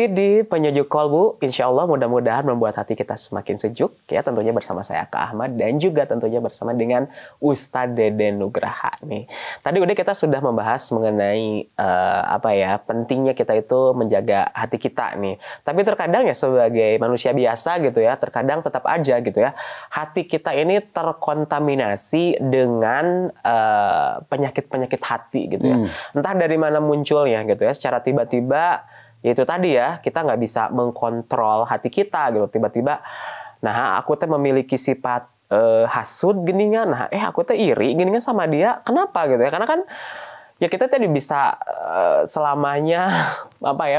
lagi di Penyejuk Kolbu. Insya Allah mudah-mudahan membuat hati kita semakin sejuk. Ya, tentunya bersama saya Kak Ahmad dan juga tentunya bersama dengan Ustadz Deden Nugraha nih. Tadi udah kita sudah membahas mengenai pentingnya kita itu menjaga hati kita nih. Tapi terkadang ya sebagai manusia biasa gitu ya, terkadang tetap aja gitu ya, hati kita ini terkontaminasi dengan penyakit-penyakit hati gitu ya. Entah dari mana munculnya gitu ya, secara tiba-tiba. Yaitu tadi ya, kita nggak bisa mengkontrol hati kita gitu. Tiba-tiba, nah aku tuh memiliki sifat hasud geningan. Nah, aku tuh iri geningan sama dia. Kenapa gitu ya? Karena kan ya kita tadi bisa selamanya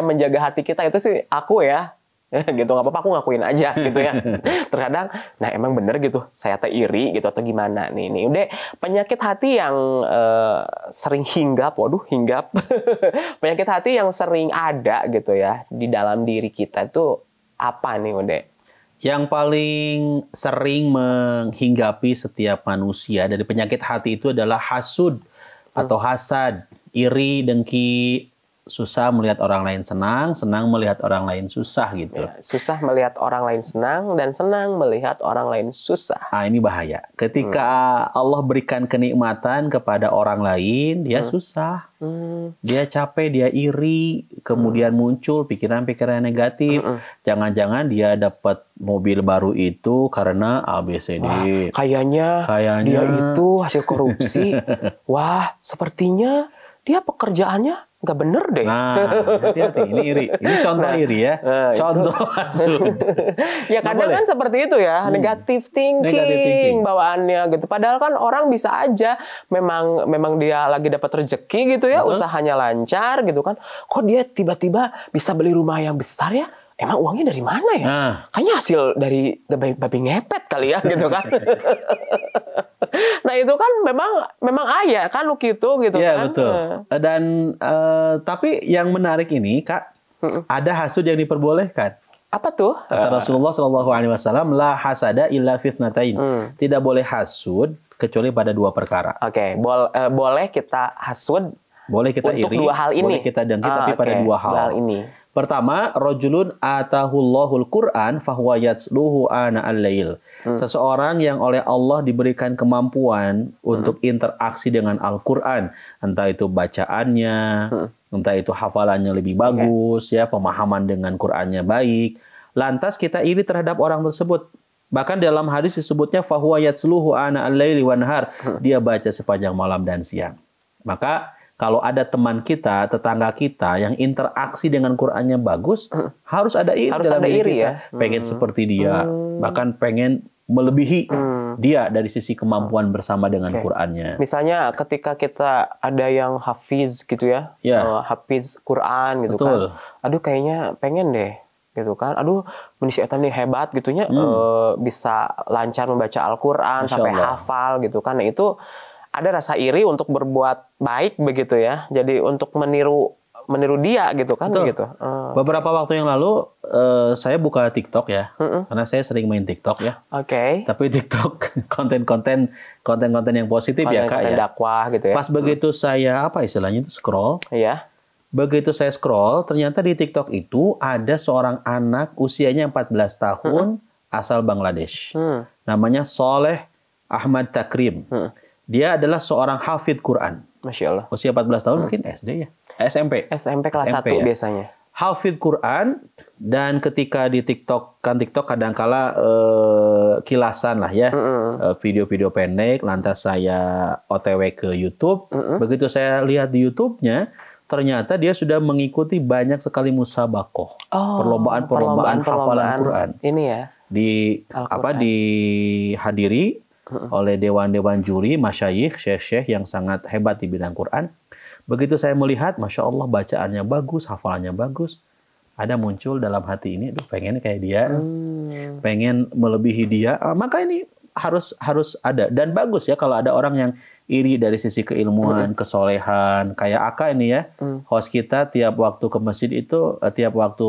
menjaga hati kita itu sih aku ya. Gitu, nggak apa-apa, aku ngakuin aja gitu ya. Terkadang, nah emang bener gitu, saya teh iri gitu atau gimana nih. Udah penyakit hati yang sering hinggap, penyakit hati yang sering ada gitu ya di dalam diri kita itu apa nih udah? Yang paling sering menghinggapi setiap manusia dari penyakit hati itu adalah hasud atau hasad, iri, dengki. Susah melihat orang lain senang, senang melihat orang lain susah gitu. Ya, susah melihat orang lain senang dan senang melihat orang lain susah. Nah, ini bahaya. Ketika Allah berikan kenikmatan kepada orang lain, dia susah. Dia capek, dia iri, kemudian muncul pikiran-pikiran negatif. Jangan-jangan dia dapat mobil baru itu karena ABCD. Wah, kayaknya dia itu hasil korupsi. Wah, sepertinya dia pekerjaannya nggak bener deh. Nah, hati-hati. Ini iri. Ini contoh iri ya. Contoh hasud. Ya kadang kan seperti itu ya. Negative thinking bawaannya gitu. Padahal kan orang bisa aja memang dia lagi dapat rezeki gitu ya. Usahanya lancar gitu kan. Kok dia tiba-tiba bisa beli rumah yang besar ya? Emang uangnya dari mana ya? Kayaknya hasil dari babi ngepet kali ya gitu kan. Nah itu kan memang ayah kan lu gitu ya, kan. Iya betul. Dan tapi yang menarik ini Kak, ada hasud yang diperbolehkan. Apa tuh? Kata Rasulullah SAW, la hasada illa fitnatain. Tidak boleh hasud kecuali pada dua perkara. Oke, boleh kita hasud. Boleh kita untuk iri. Dua hal ini. Boleh kita dengki tapi pada dua hal ini. Pertama, rajulun atahullahul Qur'an fahuwa yatsluhu ana al-lail. Seseorang yang oleh Allah diberikan kemampuan untuk interaksi dengan Al-Qur'an, entah itu bacaannya, entah itu hafalannya lebih bagus, ya, pemahaman dengan Qur'annya baik. Lantas kita iri terhadap orang tersebut. Bahkan dalam hadis disebutnya fahuwa yatsluhu ana al-laili wan nahar. Dia baca sepanjang malam dan siang. Maka kalau ada teman kita, tetangga kita yang interaksi dengan Qur'annya bagus, harus ada iri dalam diri kita. Ya. Pengen seperti dia, bahkan pengen melebihi dia dari sisi kemampuan bersama dengan Qur'annya. Misalnya ketika kita ada yang hafiz gitu ya, hafiz Qur'an gitu kan. Aduh kayaknya pengen deh gitu kan. Aduh, si eta nih hebat gitunya, bisa lancar membaca Al-Qur'an sampai hafal gitu kan. Nah itu ada rasa iri untuk berbuat baik begitu ya. Jadi untuk meniru dia gitu kan. Begitu. Beberapa waktu yang lalu saya buka TikTok ya. Karena saya sering main TikTok ya. Tapi TikTok konten-konten yang positif ya Kak ya. Dakwah gitu ya. Pas begitu saya istilahnya itu scroll. Iya. Begitu saya scroll, ternyata di TikTok itu ada seorang anak usianya 14 tahun asal Bangladesh. Namanya Soleh Ahmad Takrim. Dia adalah seorang hafidh Quran. Masya Allah. Usia 14 tahun mungkin SD ya? SMP. SMP kelas 1 ya? Biasanya. Hafidh Quran, dan ketika di TikTok, kan TikTok kadangkala kilasan lah ya. Video-video pendek, lantas saya OTW ke YouTube. Begitu saya lihat di YouTube-nya, ternyata dia sudah mengikuti banyak sekali musabakoh. Perlombaan hafalan Quran. Ini ya. Dihadiri oleh dewan-dewan juri, masyayikh, syekh-syekh yang sangat hebat di bidang Quran. Begitu saya melihat, Masya Allah bacaannya bagus, hafalannya bagus. Ada muncul dalam hati ini, pengen kayak dia, pengen melebihi dia. Maka ini harus ada. Dan bagus ya kalau ada orang yang iri dari sisi keilmuan, kesolehan. Kayak Aka ini ya, host kita tiap waktu ke masjid itu, tiap waktu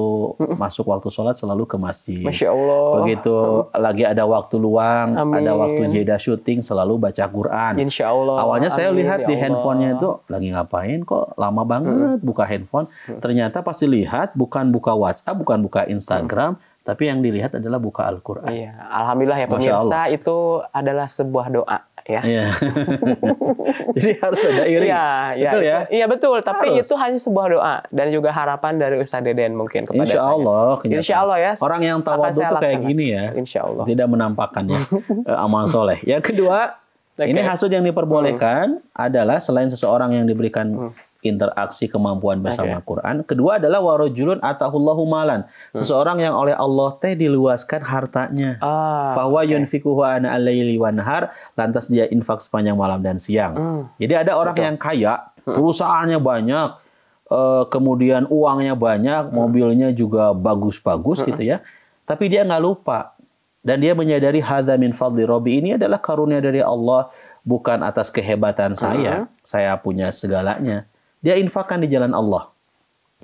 masuk waktu sholat selalu ke masjid. Masya Allah. Begitu lagi ada waktu luang, Amin. ada waktu jeda syuting, selalu baca Quran. Insya Allah. Awalnya saya Amin, lihat ya di Allah. handphonenya itu lagi ngapain kok lama banget buka handphone. Ternyata pasti lihat bukan buka WhatsApp, bukan buka Instagram, tapi yang dilihat adalah buka Al-Quran. Iya, alhamdulillah ya Masya pemirsa, itu adalah sebuah doa ya. Iya. Jadi harus ada iri. Iya, iya, Betul ya? iya betul. Tapi Harus. itu hanya sebuah doa dan juga harapan dari Ustadz Deden mungkin kepada Insya saya. Allah. kenyataan. Insya Allah ya. Orang yang akan tawadhu saya tuh kayak laksanakan. gini ya. Insya Allah. Tidak menampakkannya amal soleh. Yang kedua, Oke. ini hasud yang diperbolehkan adalah selain seseorang yang diberikan interaksi kemampuan bersama Quran. Kedua adalah warajulun atahullahu malan. Seseorang yang oleh Allah teh diluaskan hartanya. Bahwa yunfikuhu ana al-laili wan nahar, lantas dia infak sepanjang malam dan siang. Jadi ada orang yang kaya, perusahaannya banyak, kemudian uangnya banyak, mobilnya juga bagus-bagus gitu ya. Tapi dia nggak lupa. Dan dia menyadari hadza min fadli Rabbi, ini adalah karunia dari Allah, bukan atas kehebatan saya. Saya punya segalanya. Dia infakkan di jalan Allah.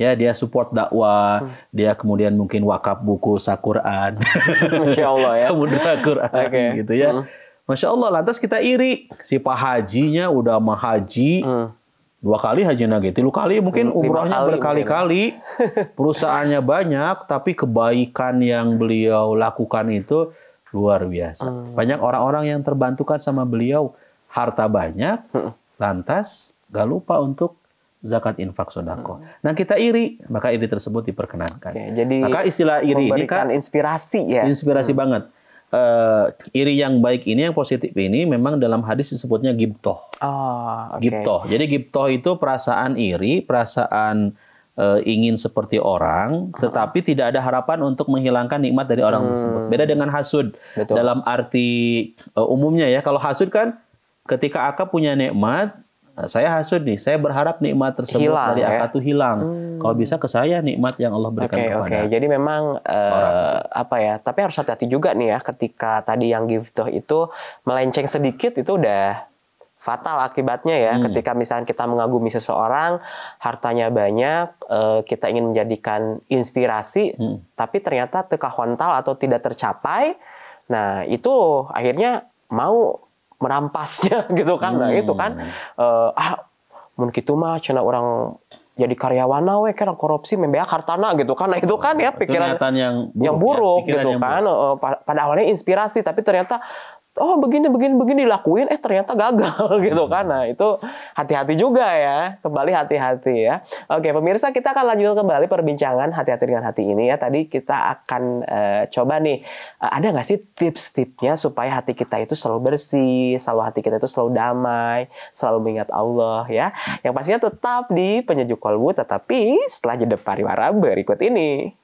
Ya, dia support dakwah, dia kemudian mungkin wakaf buku Sa-Quran. Masya Allah ya. Samudra Quran gitu ya. Masya Allah, lantas kita iri. Si Pak Hajinya udah mah haji, 2 kali haji lagi, 3 kali mungkin 5 umrohnya kali berkali-kali, perusahaannya banyak, tapi kebaikan yang beliau lakukan itu luar biasa. Banyak orang-orang yang terbantukan sama beliau, harta banyak, lantas gak lupa untuk zakat infak sodako. Nah kita iri, maka iri tersebut diperkenankan. Oke, jadi maka istilah iri ini memberikan kan inspirasi ya. inspirasi banget. Iri yang baik ini, yang positif ini, memang dalam hadis disebutnya gibtoh. Oh, oke. Gibtoh. Jadi gibtoh itu perasaan iri, perasaan ingin seperti orang, tetapi tidak ada harapan untuk menghilangkan nikmat dari orang tersebut. Beda dengan hasud. Betul. Dalam arti umumnya ya, kalau hasud kan ketika Aka punya nikmat, saya hasud nih, saya berharap nikmat tersebut Hilang, dari Aka ya? tuh hilang. Kalau bisa ke saya nikmat yang Allah berikan kepada Oke. Jadi memang apa ya? Tapi harus hati-hati juga nih ya, ketika tadi yang gibtoh itu melenceng sedikit itu udah fatal akibatnya ya. Ketika misalnya kita mengagumi seseorang, hartanya banyak, kita ingin menjadikan inspirasi, tapi ternyata teka hontal atau tidak tercapai. Nah itu akhirnya mau merampasnya gitu kan. Nah itu kan mun kitu mah cenah orang jadi karyawana we kira korupsi membeak hartana gitu kan. Nah itu kan ya pikiran yang buruk ya, gitu kan. Pada awalnya inspirasi tapi ternyata begini dilakuin ternyata gagal gitu kan. Nah itu hati-hati juga ya, kembali hati-hati ya. Oke pemirsa, kita akan lanjut kembali perbincangan hati-hati dengan hati ini ya. Tadi kita akan coba nih, ada nggak sih tips-tipsnya supaya hati kita itu selalu bersih, selalu hati kita itu selalu damai, selalu mengingat Allah ya. Yang pastinya tetap di Penyejuk Kolbu, tetapi setelah jeda pariwara berikut ini.